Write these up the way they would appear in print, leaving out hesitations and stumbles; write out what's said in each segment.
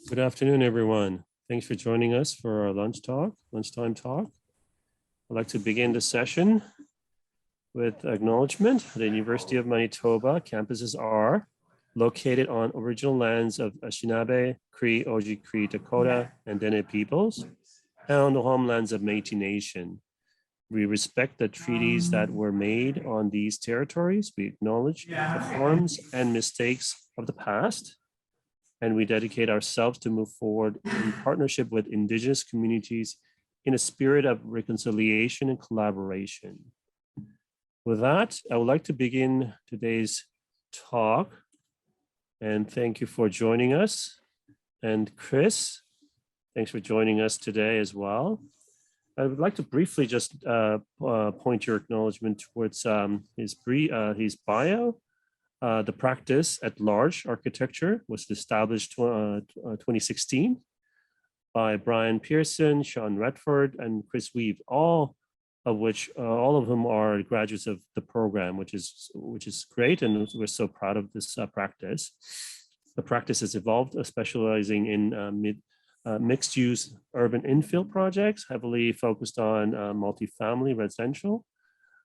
Good afternoon, everyone. Thanks for joining us for our lunchtime talk. I'd like to begin the session with acknowledgement. The University of Manitoba campuses are located on original lands of Anishinaabe, Cree, Oji-Cree, Dakota, and Dene peoples, and on the homelands of Métis Nation. We respect the treaties that were made on these territories. We acknowledge the harms and mistakes of the past, and we dedicate ourselves to move forward in partnership with Indigenous communities in a spirit of reconciliation and collaboration. With that, I would like to begin today's talk, and thank you for joining us. And Chris, thanks for joining us today as well. I would like to briefly just point your acknowledgement towards his bio. The practice at large architecture was established 2016 by Brian Pearson, Sean Redford, and Chris Wiebe, all of whom are graduates of the program, which is great, and we're so proud of this practice. The practice has evolved, specializing in mixed-use urban infill projects, heavily focused on multifamily residential.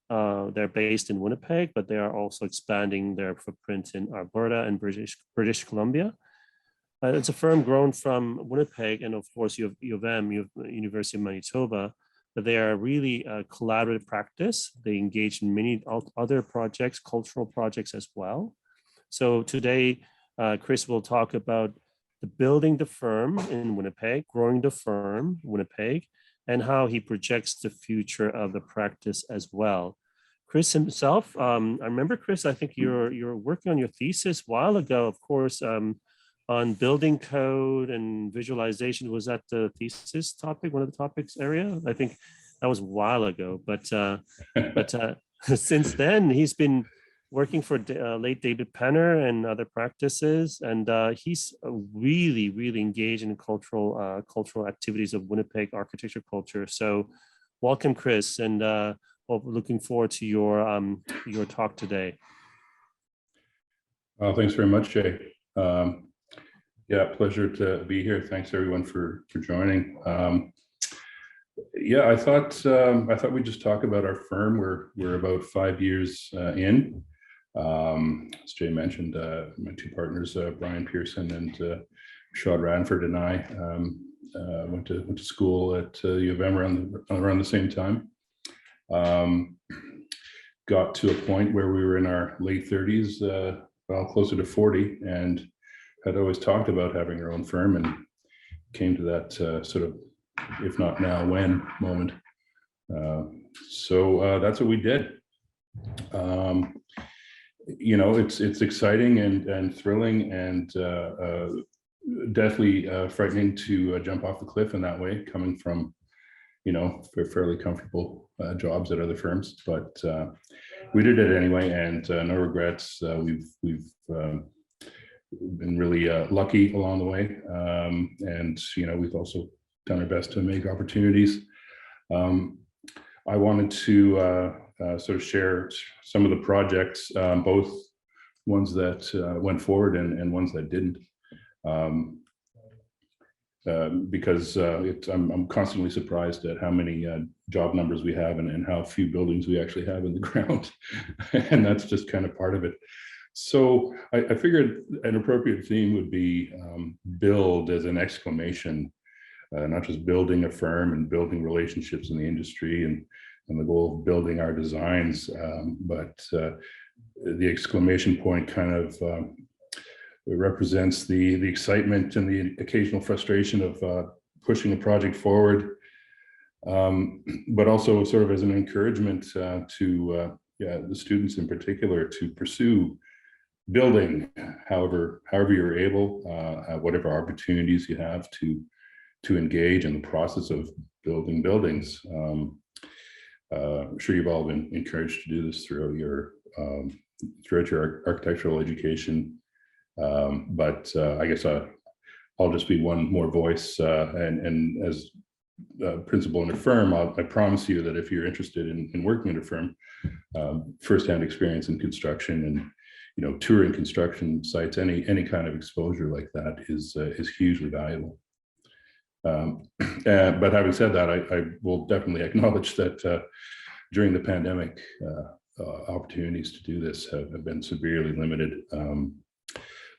They're based in Winnipeg, but they are also expanding their footprint in Alberta and British Columbia. It's a firm grown from Winnipeg and, of course, U of M, University of Manitoba, but they are really a collaborative practice. They engage in many other projects, cultural projects as well. So today, Chris will talk about building the firm in Winnipeg, growing the firm in Winnipeg, and how he projects the future of the practice as well. Chris himself, I remember, Chris, I think you're working on your thesis a while ago, of course, on building code and visualization. Was that the thesis topic, one of the topics area? I think that was a while ago, but since then he's been working for late David Penner and other practices, and he's really engaged in cultural activities of Winnipeg architecture culture. So welcome, Chris, and looking forward to your talk today. Thanks very much, Jay. Yeah, pleasure to be here. Thanks everyone for joining. Yeah, I thought we'd just talk about our firm. We're about 5 years in. As Jay mentioned, my two partners, Brian Pearson and Sean Radford, and I went to school at U of M around the same time. Got to a point where we were in our late 30s, well, closer to 40, and had always talked about having our own firm, and came to that sort of, if not now, when moment. So that's what we did. You know, it's exciting and thrilling, and definitely frightening to jump off the cliff in that way, coming from, you know, fairly comfortable jobs at other firms. But we did it anyway, and no regrets. We've been really lucky along the way, and you know, we've also done our best to make opportunities. I wanted to sort of share some of the projects, both ones that went forward and ones that didn't, because I'm constantly surprised at how many job numbers we have and how few buildings we actually have in the ground. And that's just kind of part of it. So I figured an appropriate theme would be build as an exclamation, not just building a firm and building relationships in the industry and the goal of building our designs, but the exclamation point kind of represents the excitement and the occasional frustration of pushing a project forward, but also sort of as an encouragement to the students in particular to pursue building, however you're able, whatever opportunities you have to engage in the process of building buildings. I'm sure you've all been encouraged to do this throughout your architectural education, but I guess I'll just be one more voice, and as principal in a firm, I promise you that if you're interested in working in a firm, firsthand experience in construction and touring construction sites, any kind of exposure like that is hugely valuable. But having said that, I will definitely acknowledge that during the pandemic, opportunities to do this have been severely limited.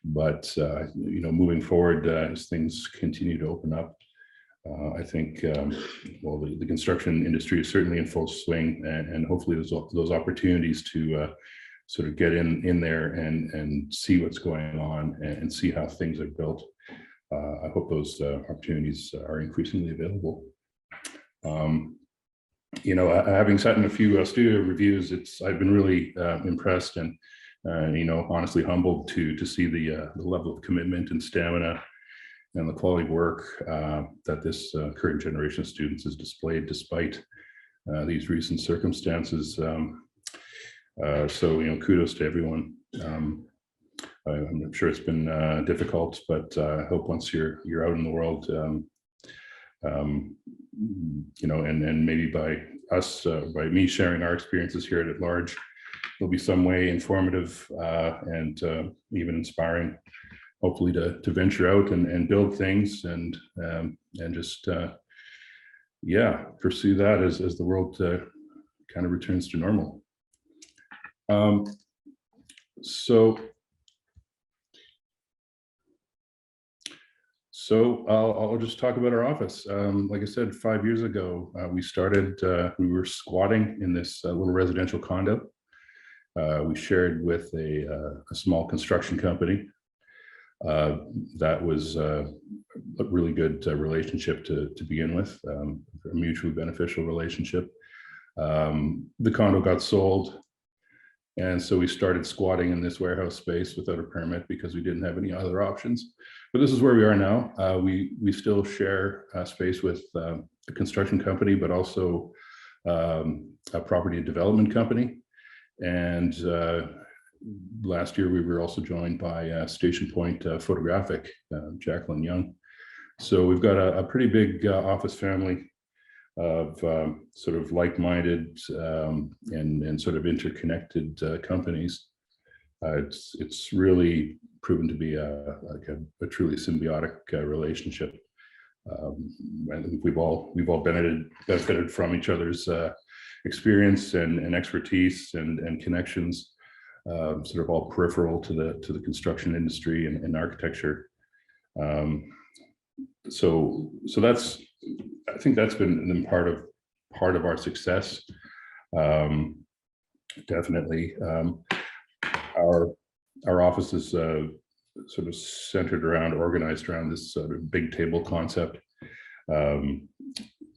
But moving forward, as things continue to open up, I think the construction industry is certainly in full swing, and hopefully those opportunities to sort of get in there and see what's going on and see how things are built. I hope those opportunities are increasingly available. Having sat in a few studio reviews, I've been really impressed and honestly humbled to see the level of commitment and stamina and the quality work that this current generation of students has displayed despite these recent circumstances. So kudos to everyone. I'm sure it's been difficult, but I hope once you're out in the world, and maybe by me sharing our experiences here at large, there'll be some way informative and even inspiring, hopefully to venture out and build things and just pursue that as the world kind of returns to normal. So I'll just talk about our office. Like I said, 5 years ago, we were squatting in this little residential condo. We shared with a small construction company. That was a really good relationship to begin with, a mutually beneficial relationship. The condo got sold. And so we started squatting in this warehouse space without a permit because we didn't have any other options. But this is where we are now. We still share space with a construction company, but also a property development company. And last year we were also joined by Station Point Photographic, Jacqueline Young. So we've got a pretty big office family of sort of like-minded and sort of interconnected companies. It's really proven to be a truly symbiotic relationship. And we've all benefited from each other's experience and expertise and connections, sort of all peripheral to the construction industry and architecture. So that's, I think that's been part of our success. Definitely, our office is sort of centered around, organized around this sort of big table concept.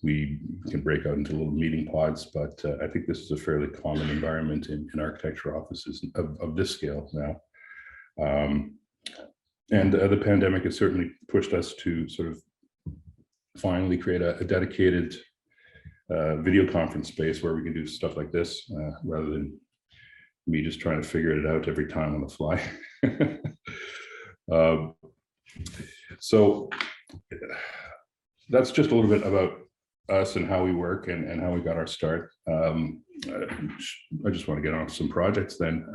We can break out into little meeting pods, but I think this is a fairly common environment in architecture offices of this scale now. And the pandemic has certainly pushed us to sort of finally create a dedicated video conference space where we can do stuff like this rather than me just trying to figure it out every time on the fly. So that's just a little bit about us and how we work and how we got our start. I just want to get on to some projects then.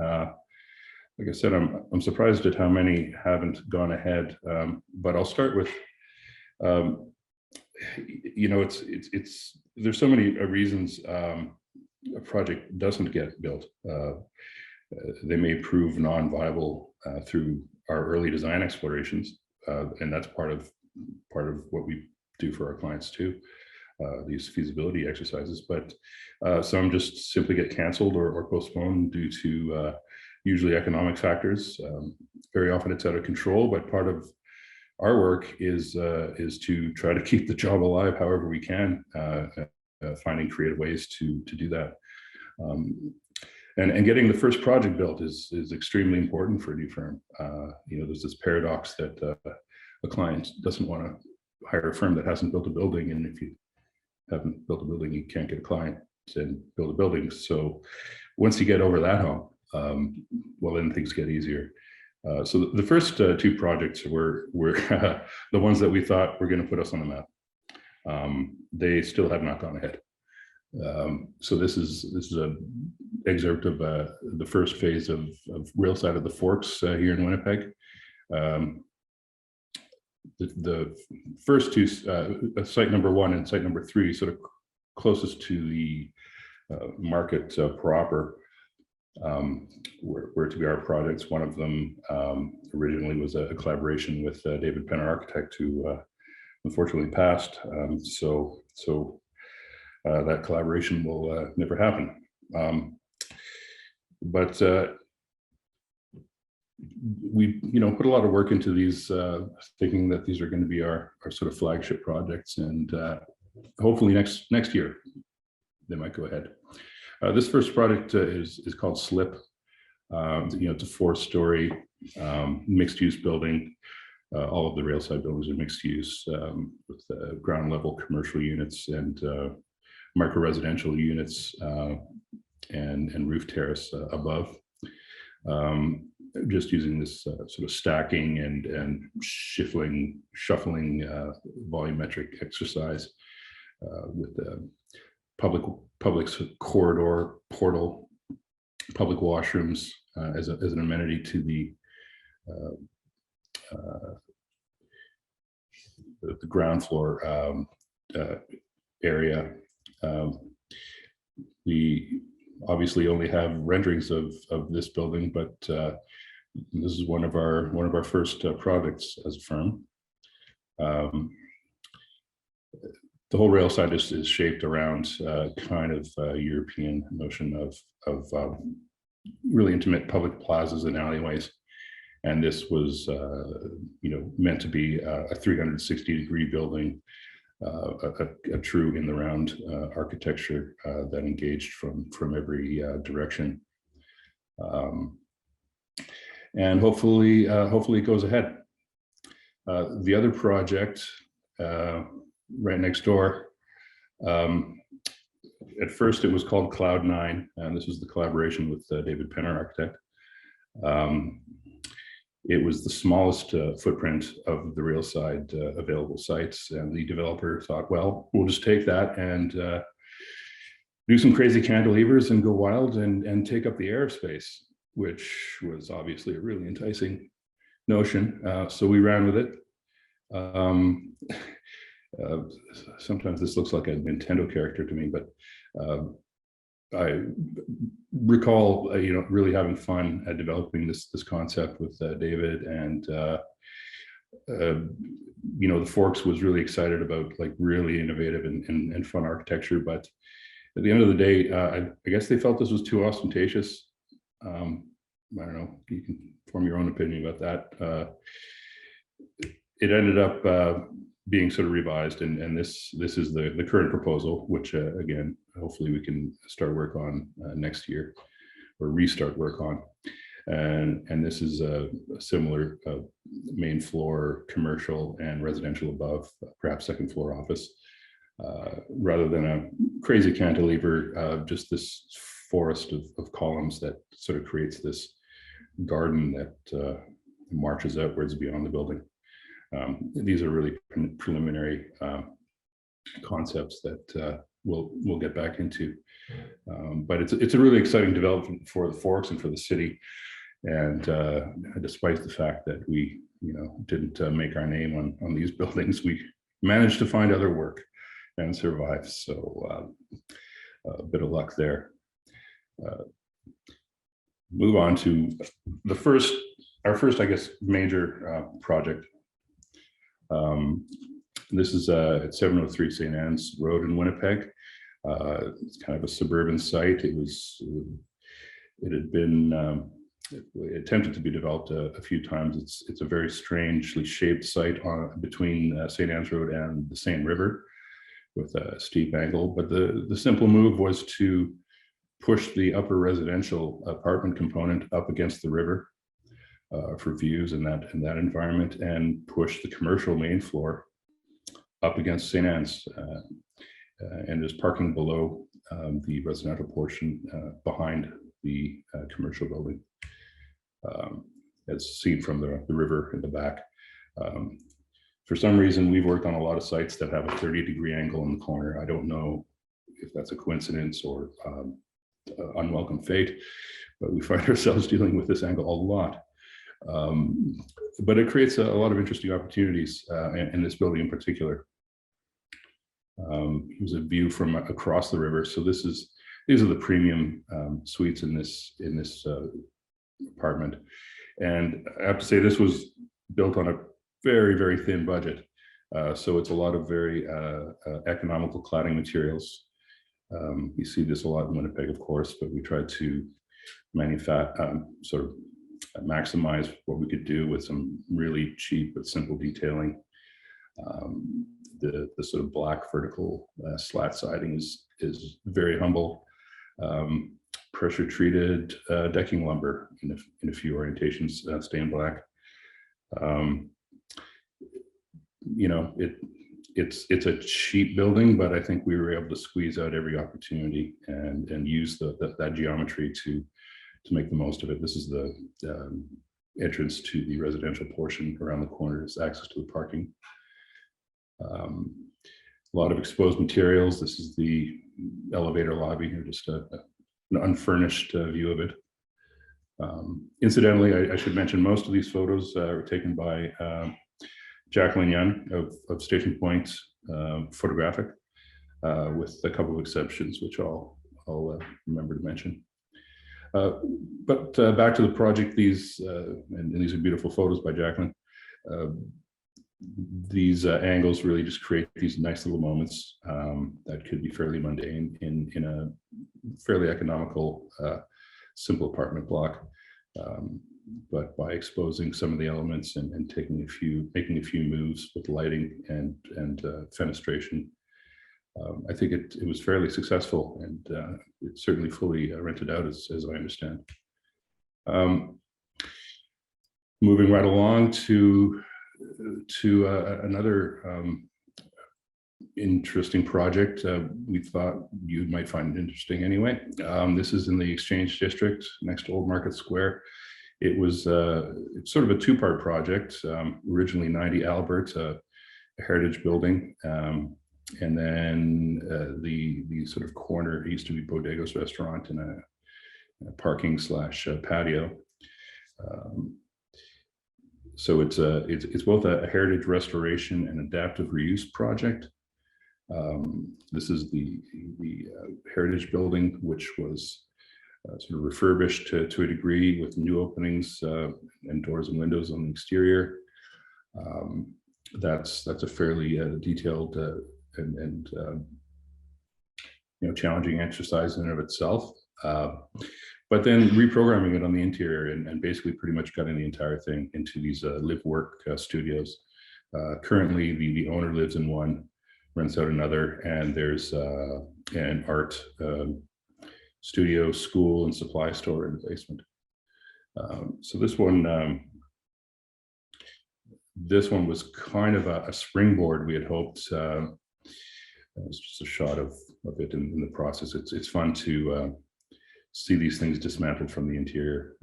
Like I said, I'm surprised at how many haven't gone ahead, but I'll start with, there's so many reasons a project doesn't get built. They may prove non-viable through our early design explorations, and that's part of what we do for our clients too, these feasibility exercises. But some just simply get canceled or postponed due to usually economic factors. Very often it's out of control, but part of our work is to try to keep the job alive however we can, finding creative ways to do that. And getting the first project built is extremely important for a new firm. There's this paradox that a client doesn't want to hire a firm that hasn't built a building, and if you haven't built a building, you can't get a client and build a building. So once you get over that hump, well, then things get easier. So the first two projects were the ones that we thought were going to put us on the map. They still have not gone ahead. So this is a excerpt of the first phase of rail side of the Forks here in Winnipeg. The first two, site number 1 and site number 3, sort of closest to the market proper, were to be our projects. One of them originally was a collaboration with David Penner Architect, who unfortunately passed. So that collaboration will never happen. But we, put a lot of work into these, thinking that these are going to be our sort of flagship projects, and hopefully next year they might go ahead. This first project is called Slip. It's a 4-story mixed-use building. All of the railside buildings are mixed use, with ground level commercial units and micro residential units, and roof terrace above. Just using this sort of stacking and shuffling volumetric exercise with the public corridor portal, public washrooms as an amenity to the ground floor area. We obviously only have renderings of this building, but this is one of our first projects as a firm. The whole rail side is shaped around kind of European notion of really intimate public plazas and alleyways. And this was, meant to be a 360-degree building, a true in the round architecture that engaged from every direction. And hopefully it goes ahead. The other project right next door, at first it was called Cloud 9, and this was the collaboration with David Penner Architect. It was the smallest footprint of the rail side available sites, and the developer thought, well, we'll just take that and do some crazy cantilevers and go wild and take up the airspace, which was obviously a really enticing notion. So we ran with it. Sometimes this looks like a Nintendo character to me, but I recall, really having fun at developing this concept with David, and the Forks was really excited about like really innovative and fun architecture. But at the end of the day, I guess they felt this was too ostentatious. I don't know. You can form your own opinion about that. It ended up being sort of revised, and this is the current proposal, which again, hopefully we can start work on next year, or restart work on. And this is a similar main floor commercial and residential above, perhaps second floor office, rather than a crazy cantilever, just this forest of columns that sort of creates this garden that marches outwards beyond the building. These are really preliminary concepts that we'll get back into, but it's a really exciting development for the Forks and for the city. And despite the fact that we didn't make our name on these buildings, we managed to find other work and survive. So a bit of luck there. Move on to our first, I guess, major project. This is at 703 St. Anne's Road in Winnipeg. It's kind of a suburban site. It had been attempted to be developed a few times. It's a very strangely shaped site between St. Anne's Road and the Seine River, with a steep angle. But the simple move was to push the upper residential apartment component up against the river for views in that environment, and push the commercial main floor up against St. Anne's, and there's parking below the residential portion behind the commercial building, as seen from the river in the back. For some reason, we've worked on a lot of sites that have a 30-degree angle in the corner. I don't know if that's a coincidence or unwelcome fate, but we find ourselves dealing with this angle a lot. But it creates a lot of interesting opportunities in this building in particular. Here's a view from across the river. So these are the premium suites in this apartment. And I have to say, this was built on a very, very thin budget. So it's a lot of very economical cladding materials. You see this a lot in Winnipeg, of course, but we tried to sort of maximize what we could do with some really cheap but simple detailing. The sort of black vertical slat siding is very humble. Pressure treated decking lumber in a few orientations, stained black. You know, it's a cheap building, but I think we were able to squeeze out every opportunity and use that geometry to make the most of it. This is the entrance to the residential portion. Around the corner is access to the parking. A lot of exposed materials. This is the elevator lobby here, just an unfurnished view of it. Incidentally, I should mention most of these photos were taken by Jacqueline Young of Station Point Photographic, with a couple of exceptions, which I'll remember to mention. But back to the project, these are beautiful photos by Jacqueline. These angles really just create these nice little moments that could be fairly mundane in a fairly economical, simple apartment block. But by exposing some of the elements and making a few moves with lighting and fenestration, I think it was fairly successful, and it's certainly fully rented out, as I understand. Moving right along to another interesting project we thought you might find interesting anyway. This is in the Exchange District next to Old Market Square. It was sort of a two-part project. Originally 90 Albert, a heritage building, and then the sort of corner, it used to be Bodego's restaurant and a parking / patio. So it's both a heritage restoration and adaptive reuse project. This is the heritage building, which was sort of refurbished to a degree with new openings and doors and windows on the exterior. That's a fairly detailed and challenging exercise in and of itself. But then reprogramming it on the interior and basically pretty much gutting the entire thing into these live-work studios. Currently, the owner lives in one, rents out another, and there's an art studio, school, and supply store in the basement. So this one was kind of a springboard, we had hoped. It's just a shot of it in the process. It's fun to see these things dismantled from the interior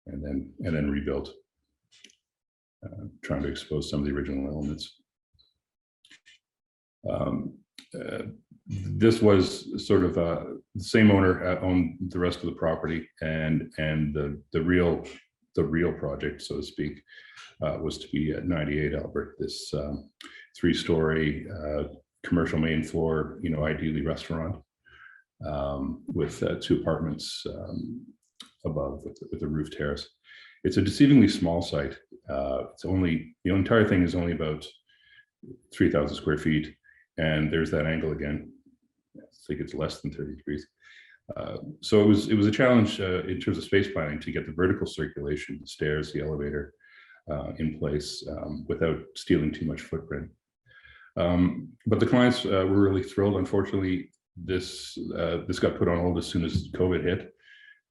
and then rebuilt, trying to expose some of the original elements. This was sort of the same owner owned the rest of the property, and the real project, so to speak, was to be at 98 Albert, this 3-story commercial main floor, ideally restaurant, with 2 apartments above with a roof terrace. It's a deceivingly small site. The entire thing is only about 3,000 square feet, and there's that angle again. I think it's less than 30 degrees. So it was a challenge in terms of space planning to get the vertical circulation, the stairs, the elevator in place without stealing too much footprint. But the clients were really thrilled. Unfortunately, this got put on hold as soon as COVID hit,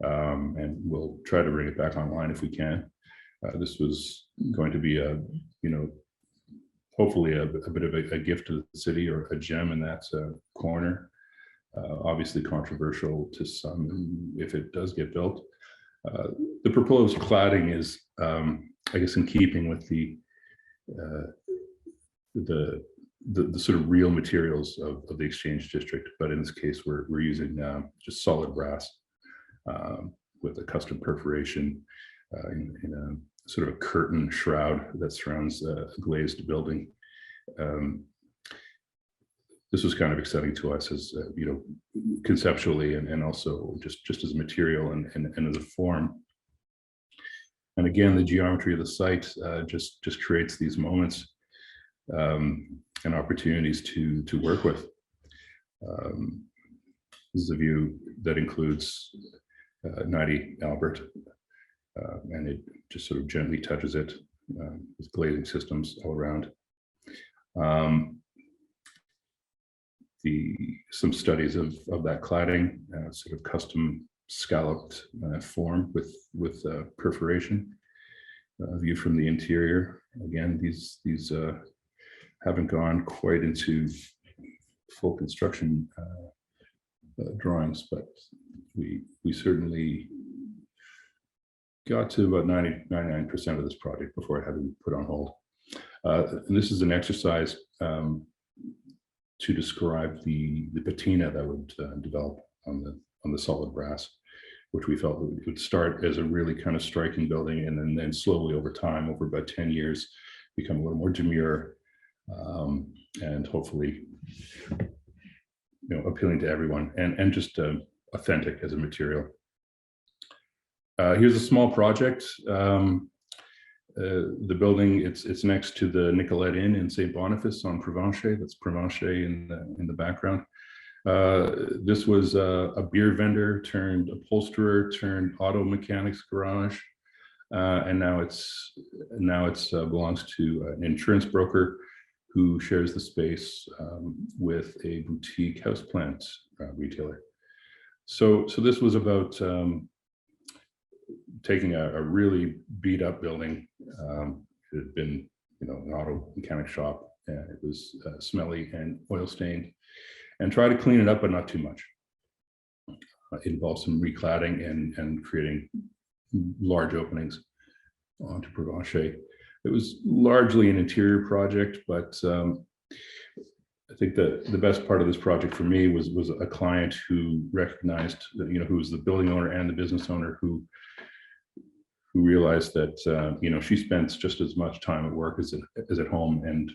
and we'll try to bring it back online if we can. This was going to be hopefully a bit of a gift to the city, or a gem in that corner. Obviously controversial to some if it does get built. The proposed cladding is, I guess, in keeping with the the sort of real materials of the exchange district, but in this case, we're using just solid brass with a custom perforation in a sort of a curtain shroud that surrounds a glazed building. This was kind of exciting to us as conceptually and also just as a material and as a form. And again, the geometry of the site just creates these moments and opportunities to work with. This is a view that includes 90 Albert, and it just sort of gently touches it with glazing systems all around. Some studies of that cladding, sort of custom scalloped form with perforation. View from the interior. Again, these haven't gone quite into full construction drawings, but we certainly got to about 99% of this project before it had to be put on hold. And this is an exercise to describe the patina that would develop on the solid brass, which we felt would start as a really kind of striking building, and then slowly over time, over about 10 years, become a little more demure, and hopefully, appealing to everyone and just authentic as a material. Here's a small project. The building, it's next to the Nicolette Inn in St. Boniface on Provencher. That's Provencher in the background. This was a beer vendor turned upholsterer turned auto mechanics garage, and now it's belongs to an insurance broker who shares the space with a boutique houseplant retailer. So this was about taking a really beat up building. It had been, an auto mechanic shop, and it was smelly and oil stained, and try to clean it up, but not too much. It involved some recladding and creating large openings onto Provencher. It was largely an interior project, but I think that the best part of this project for me was a client who recognized that, who was the building owner and the business owner who realized that, she spends just as much time at work as at home, and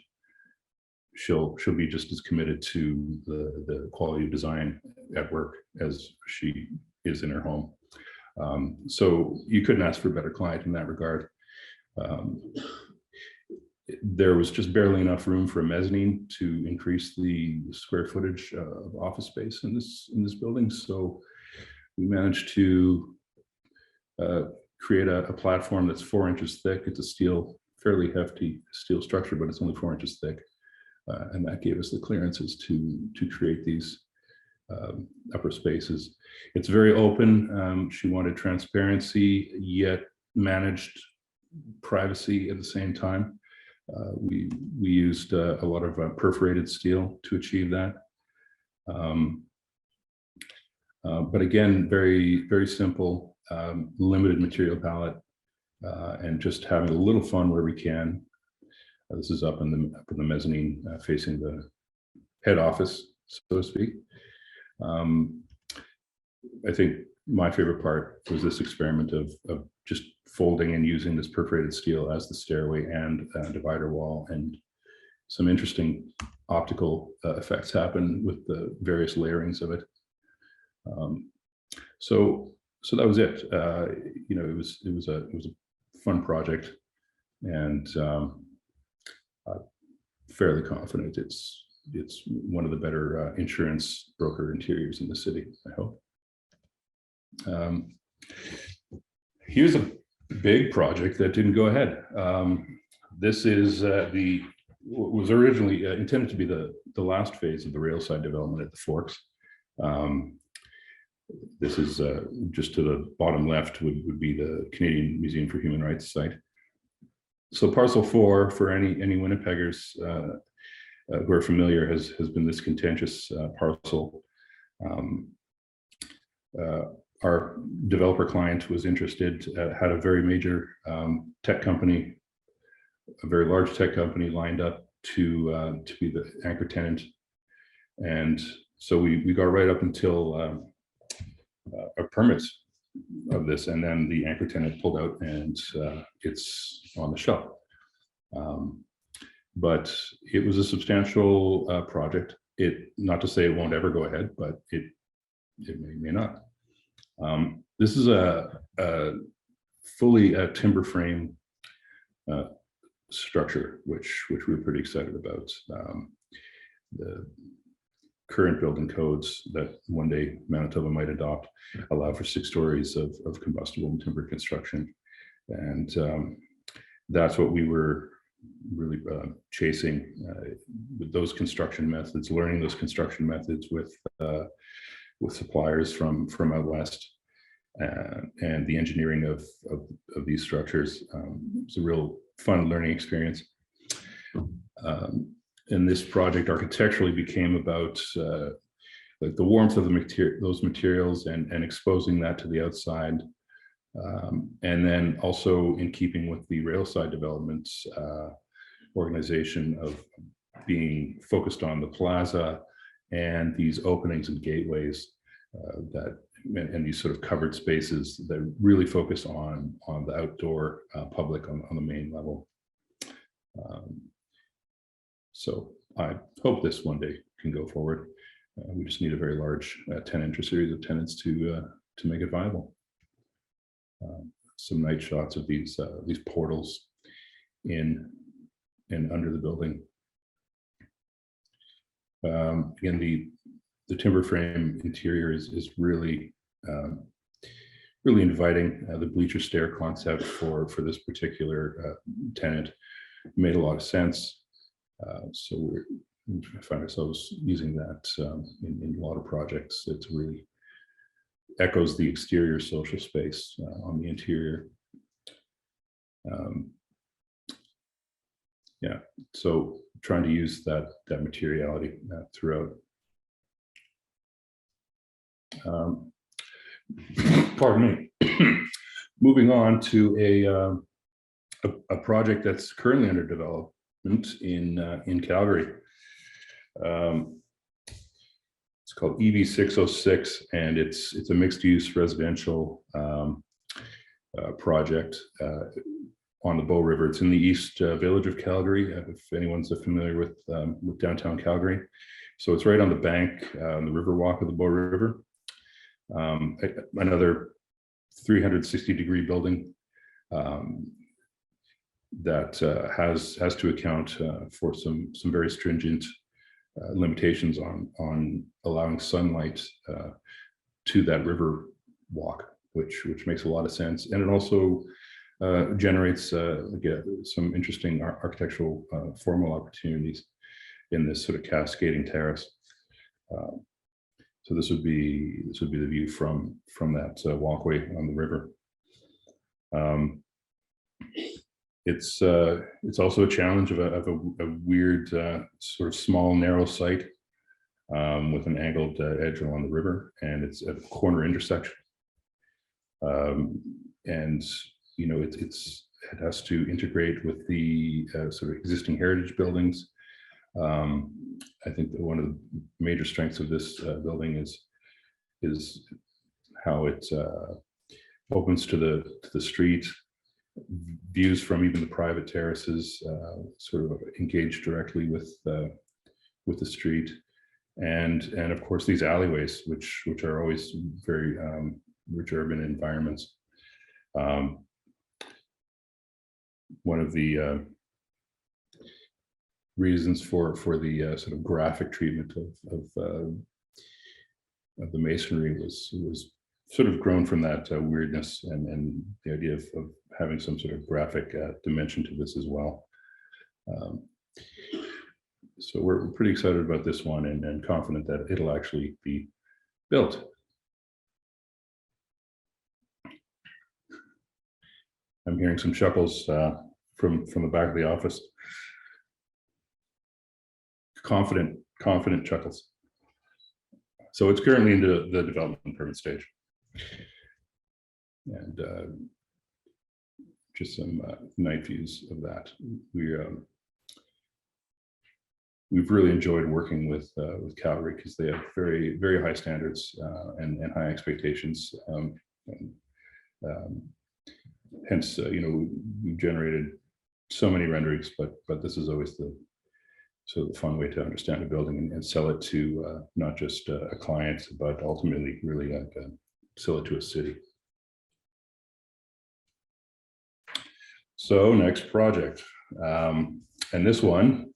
she'll be just as committed to the quality of design at work as she is in her home. So you couldn't ask for a better client in that regard. There was just barely enough room for a mezzanine to increase the square footage of office space in this building. So we managed to create a platform that's 4 inches thick. It's a fairly hefty steel structure, but it's only 4 inches thick. And that gave us the clearances to create these upper spaces. It's very open. She wanted transparency, yet managed privacy at the same time. We used a lot of perforated steel to achieve that. But again, very, very simple, limited material palette, and just having a little fun where we can. This is up in the mezzanine facing the head office, so to speak. I think my favorite part was this experiment of just folding and using this perforated steel as the stairway and divider wall, and some interesting optical effects happen with the various layerings of it. So that was it. It was a fun project, and fairly confident it's one of the better insurance broker interiors in the city, I hope. Here's a big project that didn't go ahead. This is what was originally intended to be the last phase of the railside development at the Forks. This is just to the bottom left would be the Canadian Museum for Human Rights site. So parcel 4, for any Winnipeggers who are familiar, has been this contentious parcel. Our developer client was interested, had a very major tech company, a very large tech company lined up to be the anchor tenant. And so we got right up until our permits of this, and then the anchor tenant pulled out, and it's on the shelf. But it was a substantial project. Not to say it won't ever go ahead, but it may not. This is a fully timber frame structure, which we're pretty excited about. The current building codes that one day Manitoba might adopt allow for 6 stories of combustible timber construction, and that's what we were really chasing with those construction methods, learning those construction methods with suppliers from out west, and the engineering of these structures. It's a real fun learning experience. And this project architecturally became about like the warmth of those materials and exposing that to the outside. And then also in keeping with the railside developments organization of being focused on the plaza and these openings and gateways and these sort of covered spaces that really focus on the outdoor public on the main level. So I hope this one day can go forward. We just need a very large tenant or series of tenants to make it viable. Some night shots of these portals in and under the building. Again, the timber frame interior is really really inviting. The bleacher stair concept for this particular tenant made a lot of sense. So we find ourselves using that in a lot of projects. It really echoes the exterior social space on the interior. Yeah, so trying to use that materiality throughout. Pardon me. Moving on to a project that's currently under development in Calgary. It's called EV 606, and it's a mixed-use residential project on the Bow River. It's in the East Village of Calgary, if anyone's familiar with downtown Calgary. So it's right on the bank, on the river walk of the Bow River. Another 360-degree building that has to account for some very stringent limitations on allowing sunlight to that river walk, which makes a lot of sense. And it also generates some interesting architectural formal opportunities in this sort of cascading terrace. So this would be the view from that walkway on the river. It's also a challenge of a weird sort of small narrow site with an angled edge along the river, and it's at a corner intersection. And you know it has to integrate with the sort of existing heritage buildings. I think that one of the major strengths of this building is how it opens to the street. Views from even the private terraces sort of engage directly with the street, and of course these alleyways, which are always very rich urban environments. One of the reasons for the sort of graphic treatment of the masonry was sort of grown from that weirdness and the idea of having some sort of graphic dimension to this as well. So we're pretty excited about this one and confident that it'll actually be built. I'm hearing some chuckles from the back of the office. Confident chuckles. So it's currently in the development permit stage. And just some night views of that. we've really enjoyed working with Calgary because they have very, very high standards and high expectations. Hence, we've generated so many renderings, but this is always the fun way to understand a building and sell it to not just a client, but ultimately really sell it to a city. So next project, and this one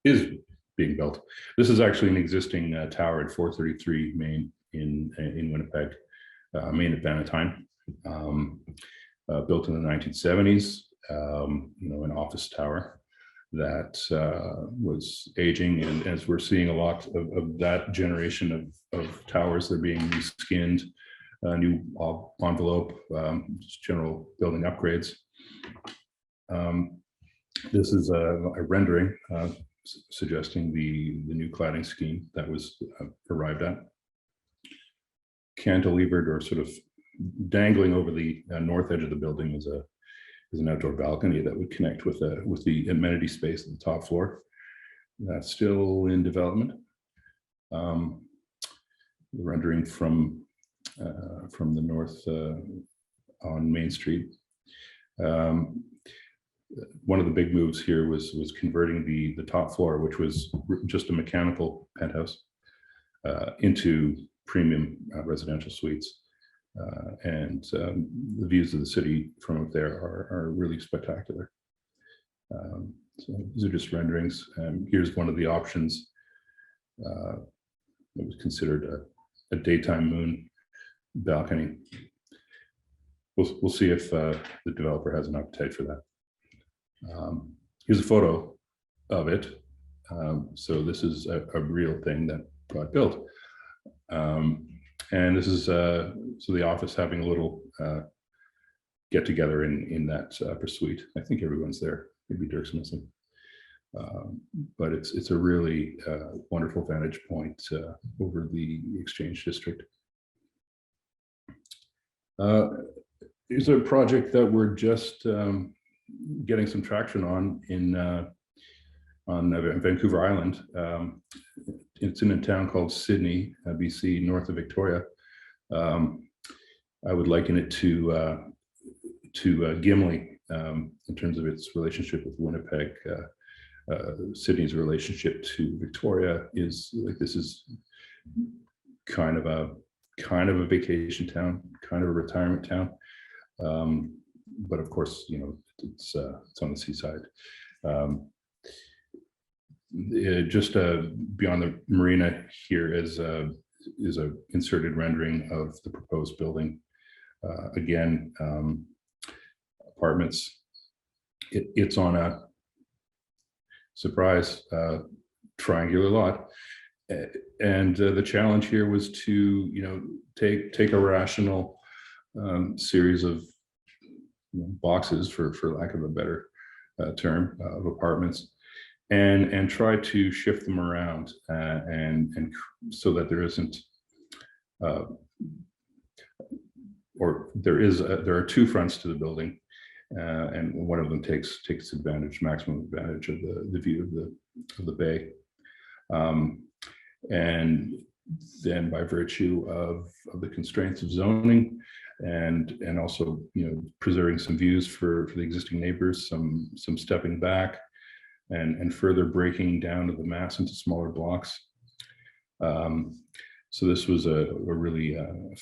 is being built. This is actually an existing tower at 433 Main in Winnipeg, Main at Bannatyne, built in the 1970s. An office tower that was aging, and as we're seeing a lot of that generation of towers, they're being reskinned, new envelope, just general building upgrades. This is a rendering suggesting the new cladding scheme that was arrived at. Cantilevered or sort of dangling over the north edge of the building is an outdoor balcony that would connect with the amenity space at the top floor. That's still in development. The rendering from the north on Main Street. One of the big moves here was converting the top floor, which was just a mechanical penthouse, into premium residential suites. And the views of the city from up there are really spectacular. So these are just renderings. Here's one of the options. It was considered a daytime moon balcony. We'll see if the developer has an appetite for that. Here's a photo of it. So this is a real thing that got built. And this is so the office having a little get together in that upper suite. I think everyone's there. Maybe Dirk's missing. But it's a really wonderful vantage point over the Exchange District. Here's a project that we're just getting some traction on Vancouver Island. It's in a town called Sydney, BC, north of Victoria. I would liken it to Gimli in terms of its relationship with Winnipeg. Sydney's relationship to Victoria is like, this is kind of a vacation town, kind of a retirement town. But of course, it's on the seaside. Just beyond the marina here is a inserted rendering of the proposed building. Again, apartments. It's on a surprise triangular lot, and the challenge here was to take a rational series of boxes, for lack of a better term, of apartments, and try to shift them around and so that there isn't there are two fronts to the building, and one of them takes maximum advantage of the view of the bay, and then by virtue of the constraints of zoning and also preserving some views for the existing neighbors, some stepping back and further breaking down of the mass into smaller blocks. So this was a really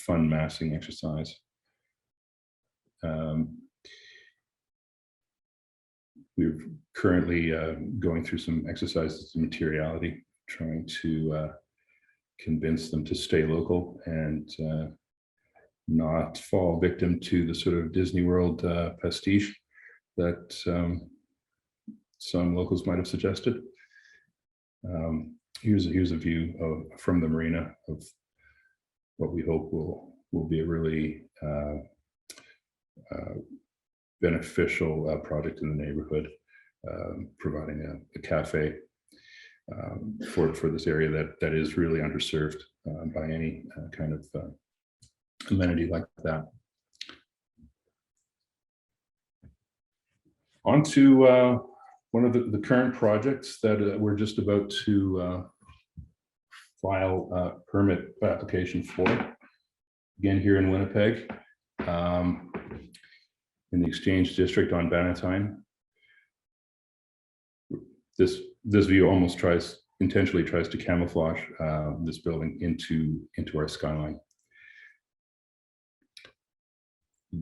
fun massing exercise. We're currently going through some exercises in materiality, trying to convince them to stay local and not fall victim to the sort of Disney World pastiche that some locals might have suggested. Here's a view from the marina of what we hope will be a really beneficial project in the neighborhood, providing a cafe for this area that is really underserved by any kind of amenity like that. On to One of the current projects that we're just about to file a permit application for, again here in Winnipeg, in the Exchange District on Bannatyne. This view almost intentionally tries to camouflage this building into our skyline.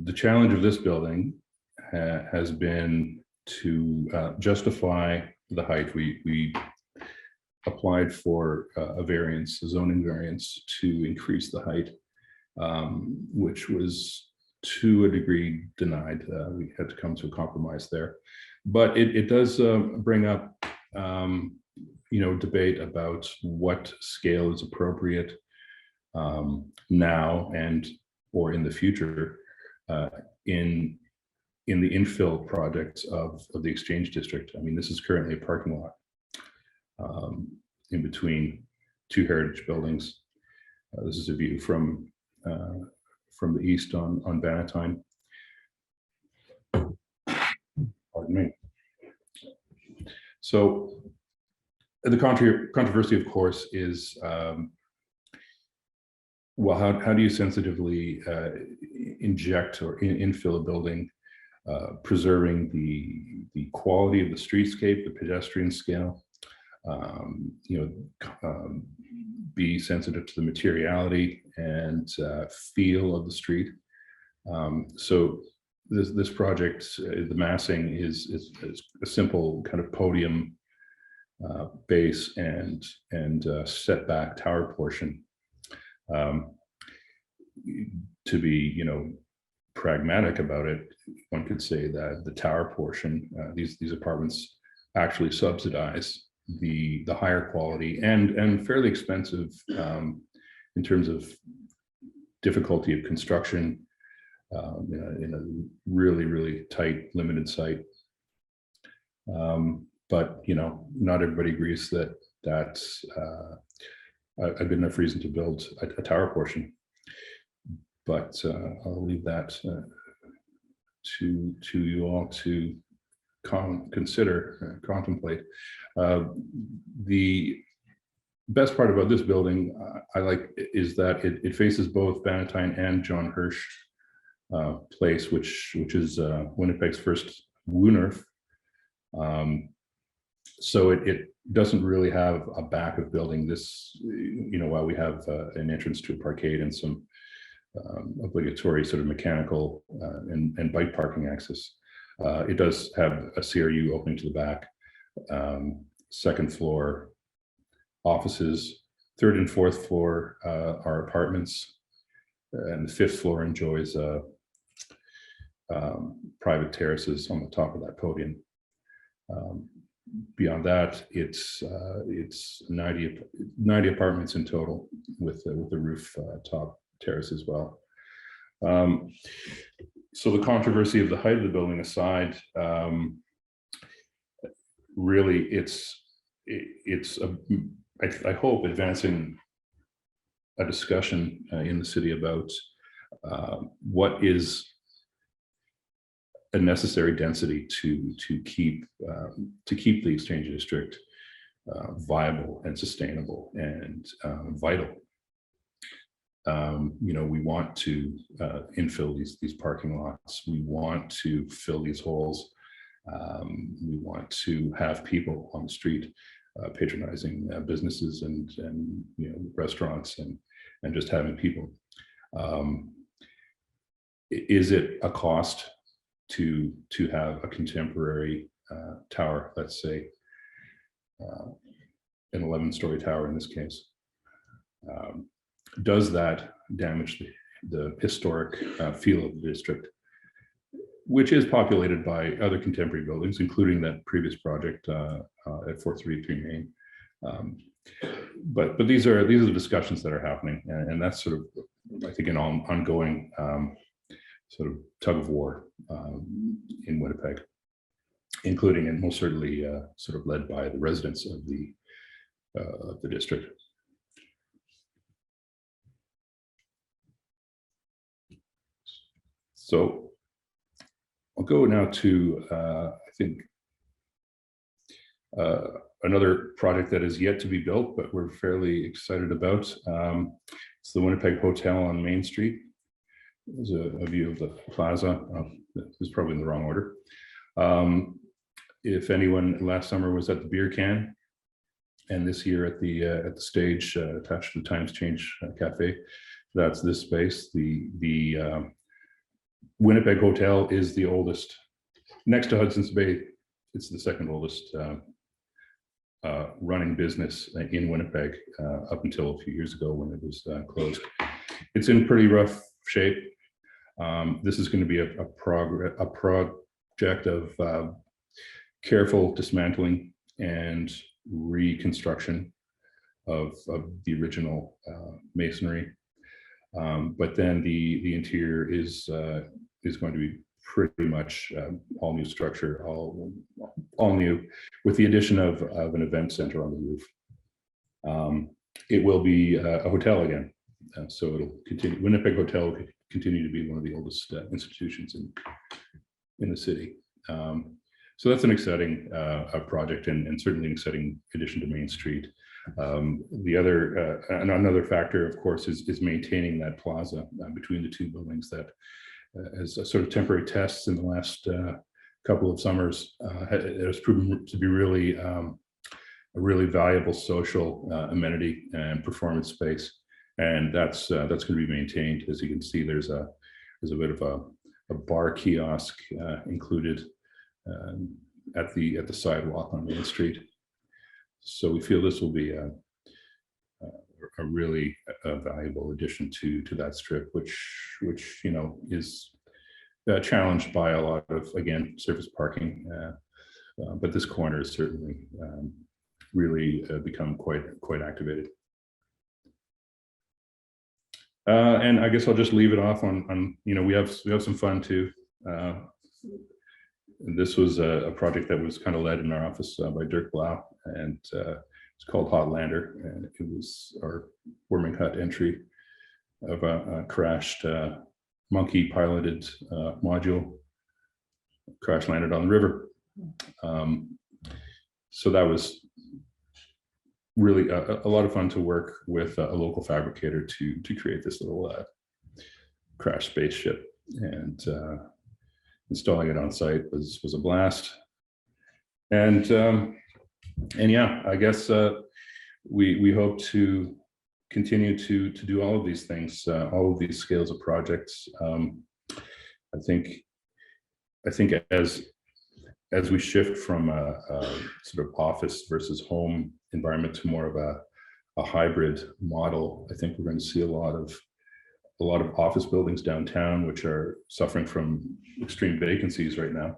The challenge of this building has been to justify the height. We applied for a variance, a zoning variance, to increase the height, which was to a degree denied. We had to come to a compromise there, but it does bring up debate about what scale is appropriate now or in the future in the infill projects of the Exchange District. I mean, this is currently a parking lot in between two heritage buildings. This is a view from the east on Bannatyne. Pardon me. So the controversy, of course, is well, how do you sensitively inject or infill a building, preserving the quality of the streetscape, the pedestrian scale, be sensitive to the materiality and feel of the street. So this project, the massing is a simple kind of podium base and setback tower portion. To be pragmatic about it, one could say that the tower portion, these apartments actually subsidize the higher quality and fairly expensive in terms of difficulty of construction in a really tight, limited site. But not everybody agrees that that's a good enough reason to build a tower portion. But I'll leave that to you all to consider, contemplate. The best part about this building, I like, is that it faces both Bannatyne and John Hirsch Place, which is Winnipeg's first Woonerf. So it doesn't really have a back of building. This, while we have an entrance to a parkade and some obligatory sort of mechanical and bike parking access, it does have a CRU opening to the back, second floor offices, third and fourth floor are apartments, and the fifth floor enjoys private terraces on the top of that podium. Beyond that, it's 90 apartments in total with the roof top terrace as well. So the controversy of the height of the building aside, really I hope advancing a discussion in the city about what is a necessary density to keep the Exchange District viable and sustainable and vital. We want to infill these parking lots. We want to fill these holes. We want to have people on the street patronizing businesses and restaurants and just having people. Is it a cost to have a contemporary tower, let's say an 11-story tower in this case? Does that damage the historic feel of the district, which is populated by other contemporary buildings, including that previous project at 433 Main? But these are the discussions that are happening, and that's sort of, I think, an ongoing sort of tug of war in Winnipeg, including and most certainly sort of led by the residents of the district. So I'll go now to I think Another project that is yet to be built, but we're fairly excited about. It's the Winnipeg Hotel on Main Street. There's a view of the plaza. This is probably in the wrong order. If anyone last summer was at the Beer Can, and this year at the stage attached to the Times Change Cafe, that's this space. The Winnipeg Hotel is the oldest, next to Hudson's Bay. It's the second oldest running business in Winnipeg up until a few years ago when it was closed. It's in pretty rough shape. This is going to be a project of careful dismantling and reconstruction of the original masonry. But then the interior is going to be pretty much all new structure, all new, with the addition of an event center on the roof. It will be a hotel again, so it'll continue. Winnipeg Hotel will continue to be one of the oldest institutions in the city. So that's an exciting project, and certainly an exciting addition to Main Street. The other another factor, of course, is maintaining that plaza between the two buildings that, as a sort of temporary tests in the last couple of summers, it has proven to be really a really valuable social amenity and performance space, and that's going to be maintained. As you can see, there's a bit of a bar kiosk included at the sidewalk on Main Street. So we feel this will be a really valuable addition to that strip, which you know is challenged by a lot of, again, surface parking, but this corner has certainly really become quite activated. And I guess I'll just leave it off on you know, we have some fun too. This was a project that was kind of led in our office by Dirk Blau, and it's called Hotlander, and it was our warming hut entry of a crashed monkey piloted module, crash landed on the river. So that was really a lot of fun to work with a local fabricator to create this little crash spaceship, and installing it on site was a blast. And yeah, I guess we hope to continue to do all of these things, all of these scales of projects. I think as we shift from a sort of office versus home environment to more of a hybrid model, I think we're going to see a lot of office buildings downtown, which are suffering from extreme vacancies right now.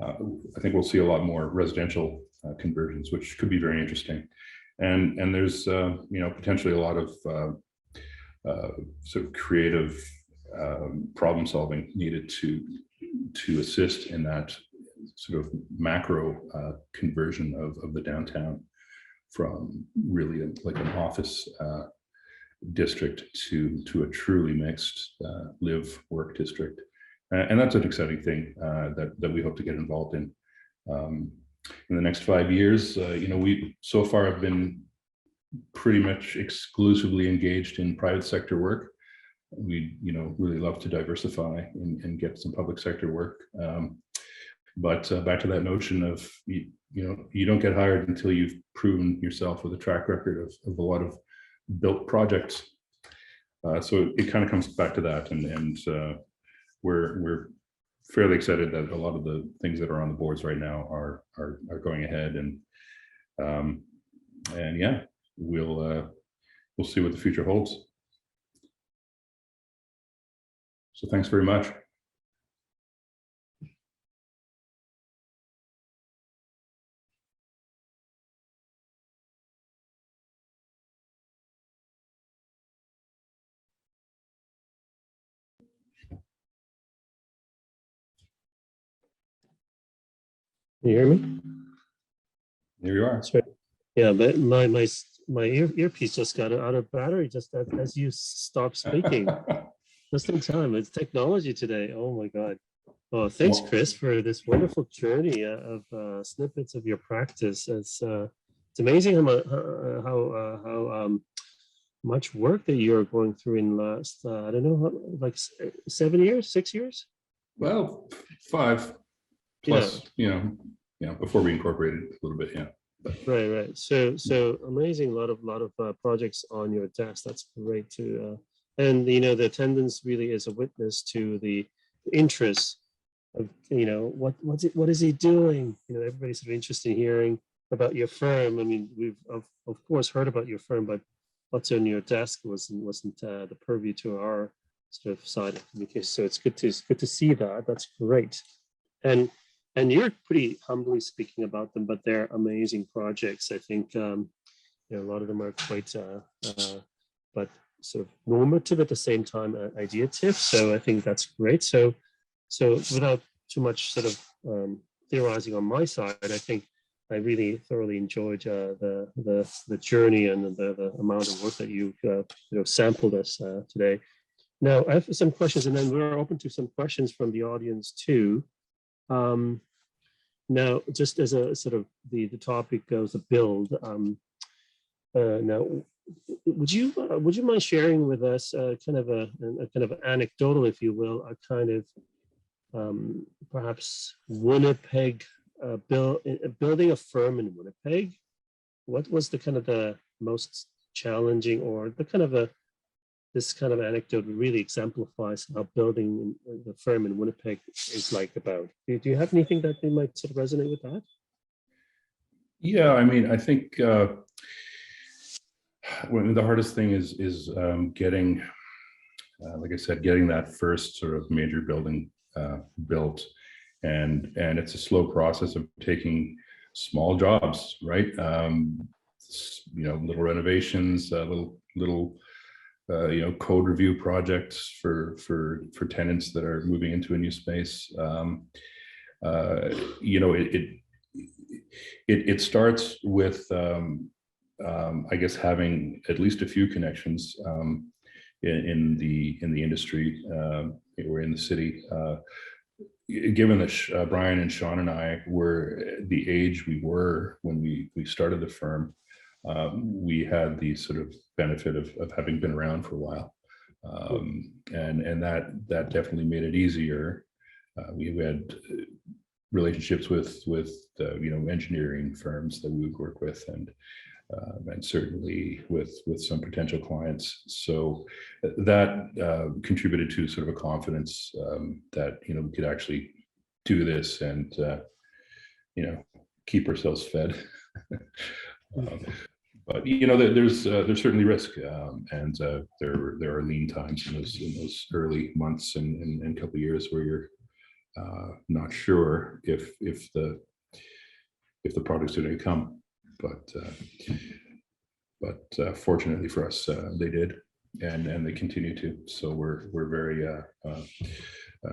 I think we'll see a lot more residential conversions, which could be very interesting. And there's you know, potentially a lot of sort of creative problem solving needed to assist in that sort of macro conversion of the downtown from really like an office district to a truly mixed live work district, and that's an exciting thing that we hope to get involved in the next 5 years. You know, we so far have been pretty much exclusively engaged in private sector work. We, you know, really love to diversify and get some public sector work, but back to that notion of you know, you don't get hired until you've proven yourself with a track record of a lot of built projects. So it kind of comes back to that, and we're fairly excited that a lot of the things that are on the boards right now are going ahead, and yeah, we'll see what the future holds. So thanks very much. Can you hear me? Here you are. Sorry. Yeah, but my earpiece just got out of battery just as you stopped speaking. Just in time. It's technology today. Oh my God. Well, thanks, Well, Chris, for this wonderful journey of snippets of your practice. It's amazing how much work that you're going through in the last I don't know like 7 years, 6 years. well, 5 Yeah, plus, before we incorporated a little bit, yeah. But right. So amazing, lot of projects on your desk. That's great to and the attendance really is a witness to the interest of what is he doing. Everybody's sort of interested in hearing about your firm. I mean, we've of course heard about your firm, but what's on your desk wasn't the purview to our sort of side of communication. So it's good to see that. That's great. and and you're pretty humbly speaking about them, but they're amazing projects. I think a lot of them are quite but sort of normative at the same time, ideative. So I think that's great. So without too much sort of theorizing on my side, I think I really thoroughly enjoyed the journey and the amount of work that you sampled us today. Now I have some questions, and then we're open to some questions from the audience too. Um, Now, just as a sort of the topic goes, a build. Now, would you mind sharing with us kind of a kind of anecdotal, if you will, a kind of perhaps Winnipeg building a firm in Winnipeg? What was the kind of the most challenging, or the kind of this kind of anecdote really exemplifies how building the firm in Winnipeg is like about? Do you have anything that they might sort of resonate with that? yeah, I mean, I think the hardest thing is getting, like I said, getting that first sort of major building built, and it's a slow process of taking small jobs, right? Little renovations, little code review projects for tenants that are moving into a new space. It starts with I guess having at least a few connections in the industry or in the city. Given that Brian and Sean and I were the age we were when we started the firm, we had the sort of benefit of having been around for a while, and that definitely made it easier. We had relationships with engineering firms that we would work with, and certainly with some potential clients. So that contributed to sort of a confidence that we could actually do this and keep ourselves fed. But there's certainly risk, and there are lean times in those early months and couple of years where you're not sure if the product's going to come, but fortunately for us, they did, and they continue to. So we're very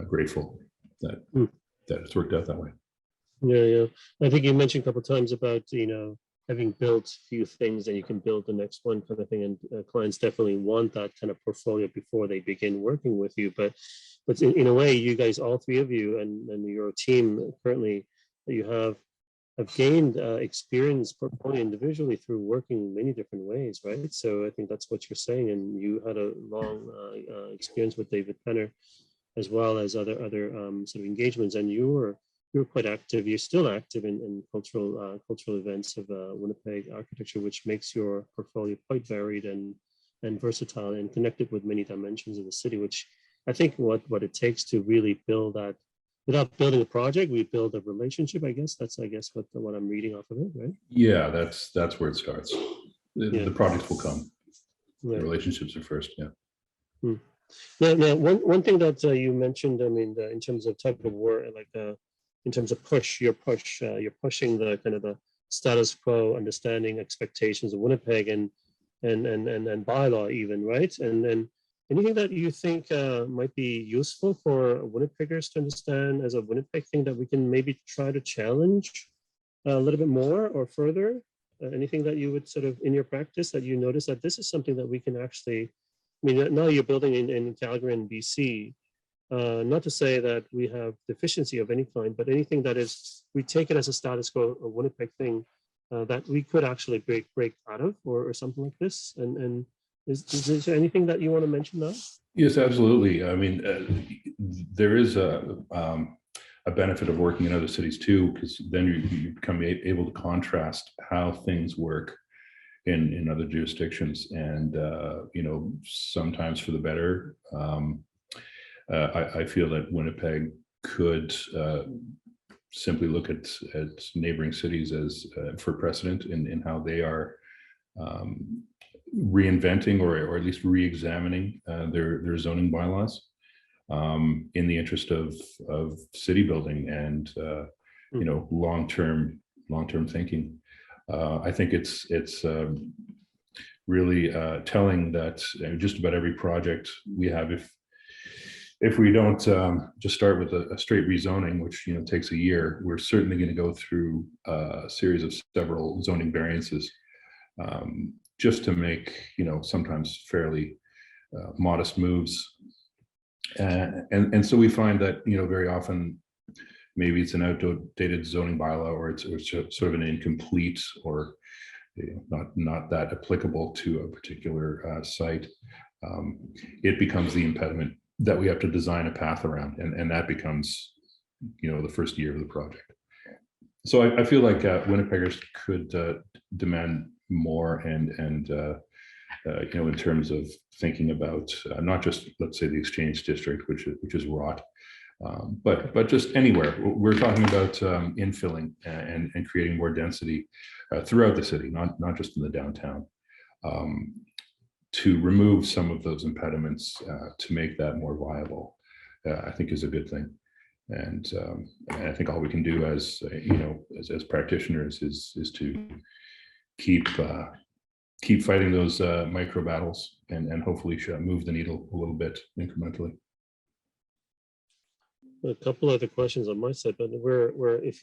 grateful that it's worked out that way. Yeah. I think you mentioned a couple of times about having built a few things, and you can build the next one kind of thing. And clients definitely want that kind of portfolio before they begin working with you. But in a way, you guys, all three of you, and your team currently that you have gained experience portfolio individually through working many different ways, right? So I think that's what you're saying. And you had a long experience with David Penner, as well as other sort of engagements, and you're quite active. You're still active in cultural events of Winnipeg architecture, which makes your portfolio quite varied and versatile and connected with many dimensions of the city. Which I think what it takes to really build that. Without building a project, we build a relationship. I guess what I'm reading off of it, right? Yeah, that's where it starts. The projects will come. Right. The relationships are first. Yeah. Now, one thing that you mentioned, I mean, in terms of type of work, like in terms of you're pushing the kind of the status quo, understanding expectations of Winnipeg and bylaw even, right? And then anything that you think might be useful for Winnipeggers to understand as a Winnipeg thing that we can maybe try to challenge a little bit more or further? Anything that you would sort of in your practice that you notice that this is something that we can actually, I mean, now you're building in Calgary and BC, Not to say that we have deficiency of any kind, but anything that is, we take it as a status quo, a Winnipeg thing that we could actually break out of, or something like this. And is there anything that you want to mention now? Yes, absolutely. I mean, there is a benefit of working in other cities too, because then you become able to contrast how things work in other jurisdictions, and sometimes for the better. I feel that Winnipeg could simply look at neighboring cities as for precedent in how they are reinventing or at least re-examining their zoning bylaws in the interest of city building and long-term thinking. I think it's really telling that just about every project we have, if we don't just start with a straight rezoning, which takes a year, we're certainly going to go through a series of several zoning variances just to make sometimes fairly modest moves. And so we find that very often maybe it's an outdated zoning bylaw, or it's sort of an incomplete or not that applicable to a particular site. It becomes the impediment that we have to design a path around, and that becomes the first year of the project. So I feel like Winnipeggers could demand more, and in terms of thinking about not just, let's say, the Exchange District, which is wrought, but just anywhere. We're talking about infilling and creating more density throughout the city, not just in the downtown, to remove some of those impediments to make that more viable. I think is a good thing, and I think all we can do as practitioners is to keep fighting those micro battles and hopefully move the needle a little bit incrementally. A couple other questions on my side, but if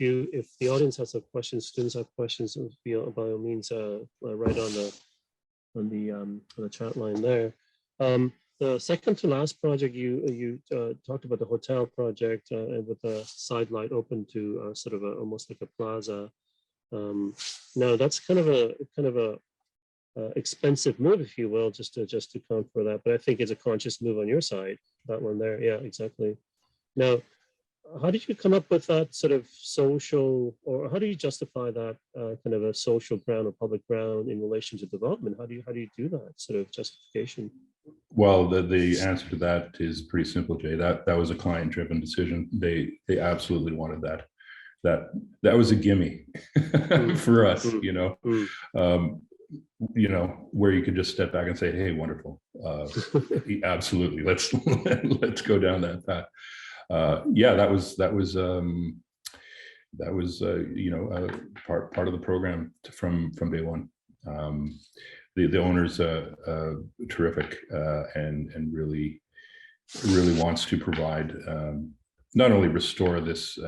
the audience has some questions, students have questions, by all means, right on the chat line there. The second to last project, you talked about the hotel project and with the side light open to sort of almost like a plaza. Now that's kind of a expensive move, if you will, just to account for that. But I think it's a conscious move on your side. That one there, yeah, exactly. Now, how did you come up with that sort of social, or how do you justify that kind of a social ground or public ground in relation to development? How do you do that sort of justification? Well, the answer to that is pretty simple, Jay. That was a client-driven decision. They absolutely wanted that. That was a gimme for us, where you could just step back and say, "Hey, wonderful, absolutely, let's go down that path." That was part of the program from day one. The owner's terrific and really wants to provide, not only restore this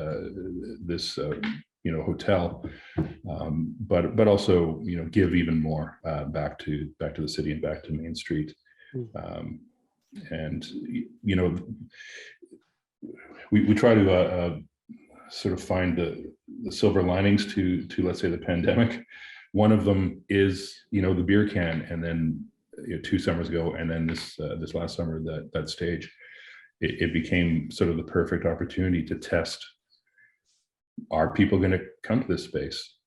hotel, but also give even more back to the city and back to Main Street. And we try to sort of find the silver linings to let's say the pandemic. One of them is the beer can, and then 2 summers ago, and then this last summer, that stage, it became sort of the perfect opportunity to test: are people going to come to this space?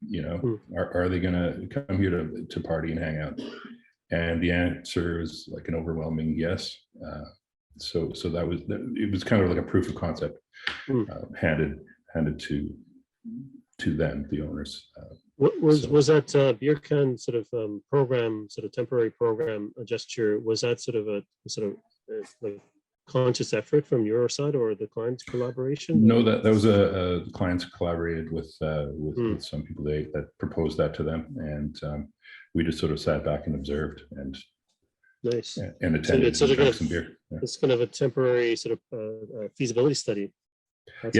Are they going to come here to party and hang out? And the answer is like an overwhelming yes. So it was kind of like a proof of concept handed to them, the owners. Was that beer can sort of program, sort of temporary program, a gesture? Was that sort of like conscious effort from your side or the client's collaboration? No, that was a clients collaborated with some people that proposed that to them, and we just sort of sat back and observed and nice and attended so and drank some beer. Yeah. It's kind of a temporary sort of feasibility study. That's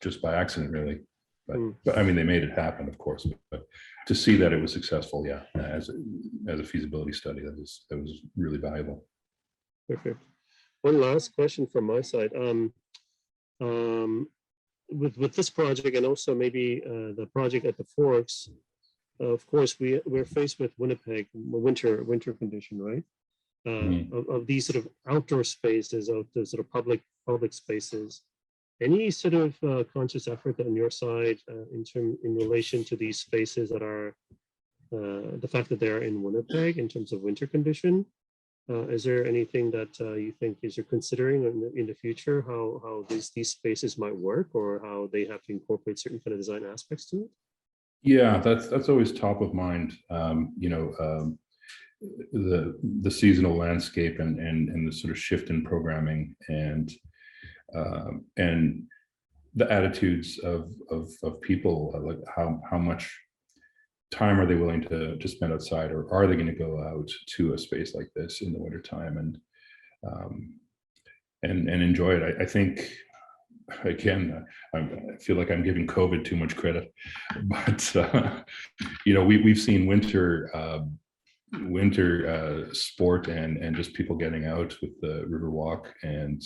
just by accident, really. But I mean, they made it happen, of course. But to see that it was successful, as a feasibility study, that was really valuable. Perfect. One last question from my side. Um, with this project and also maybe the project at the Forks, of course we're faced with Winnipeg winter condition, right? Of these sort of outdoor spaces, of the sort of public spaces. Any sort of conscious effort on your side in relation to these spaces that are the fact that they're in Winnipeg in terms of winter condition? Is there anything that you think is you're considering in the future how these spaces might work or how they have to incorporate certain kind of design aspects to it? Yeah, that's always top of mind. The seasonal landscape and the sort of shift in programming and the attitudes of people, like how much time are they willing to spend outside, or are they going to go out to a space like this in the wintertime and enjoy it? I think, again, I feel like I'm giving COVID too much credit, but we've seen winter sport and just people getting out with the Riverwalk and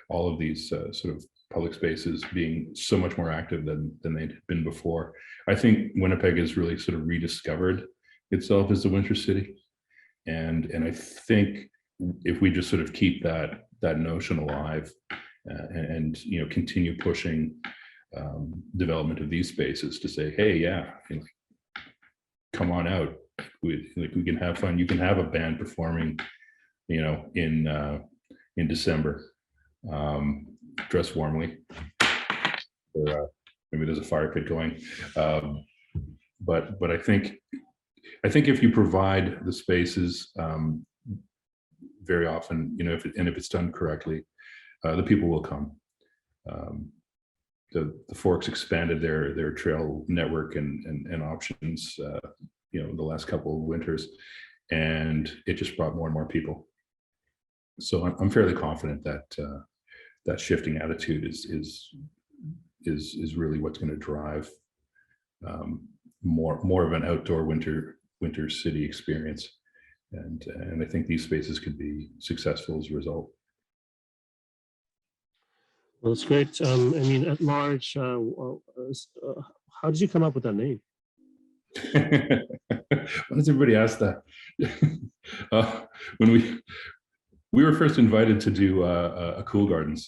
all of these sort of public spaces being so much more active than they'd been before. I think Winnipeg has really sort of rediscovered itself as a winter city, and I think if we just sort of keep that notion alive and continue pushing development of these spaces to say, hey, yeah, come on out, we can have fun. You can have a band performing, in December, dress warmly, or maybe there's a fire pit going, but I think if you provide the spaces, very often, if it's done correctly, the people will come. The Forks expanded their trail network and options, the last couple of winters, and it just brought more and more people. So I'm fairly confident that that shifting attitude is really what's going to drive more of an outdoor winter city experience, and I think these spaces could be successful as a result. Well, it's great. I mean, at large, how did you come up with that name? Why does everybody ask that? When we were first invited to do a Cool Gardens,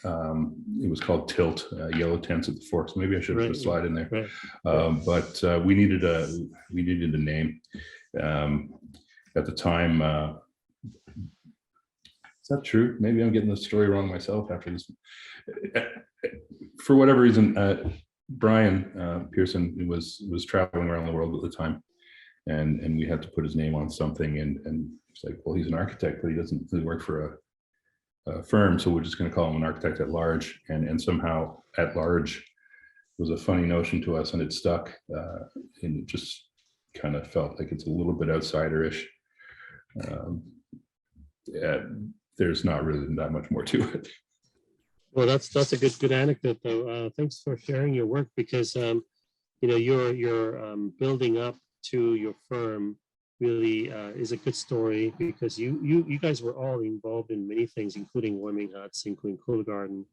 it was called Tilt, yellow tents at the Forks. Maybe I should have put a slide in there. Right. But we needed a name. At the time, is that true? Maybe I'm getting the story wrong myself after this. For whatever reason, Brian Pearson was traveling around the world at the time, and we had to put his name on something, and it's like, well, he's an architect, but he doesn't really work for a firm, so we're just going to call him an architect at large, and somehow at large was a funny notion to us, and it stuck, and it just kind of felt like it's a little bit outsider-ish. There's not really that much more to it. Well, that's a good anecdote, though. Thanks for sharing your work, because you're building up to your firm really is a good story, because you guys were all involved in many things, including warming huts, including Cool Garden.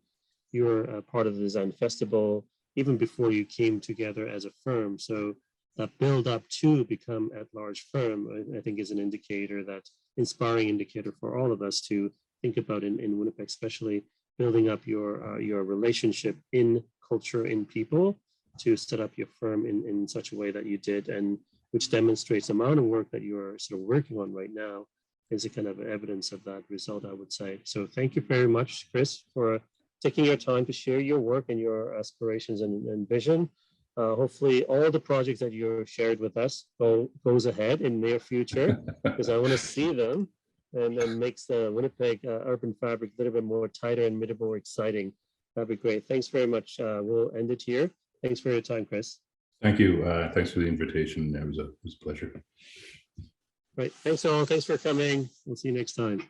You were part of the design festival even before you came together as a firm. So that build up to become at large firm, I think, is an indicator, that inspiring indicator for all of us to think about in Winnipeg, especially building up your relationship in culture, in people, to set up your firm in such a way that you did, and which demonstrates the amount of work that you're sort of working on right now is a kind of evidence of that result, I would say. So thank you very much, Chris, for taking your time to share your work and your aspirations and vision. Hopefully all the projects that you shared with us goes ahead in near future, because I want to see them, and then makes the Winnipeg urban fabric a little bit more tighter and a bit more exciting. That'd be great. Thanks very much. We'll end it here. Thanks for your time, Chris. Thank you. Thanks for the invitation. It was a pleasure. Right. Thanks all. Thanks for coming. We'll see you next time.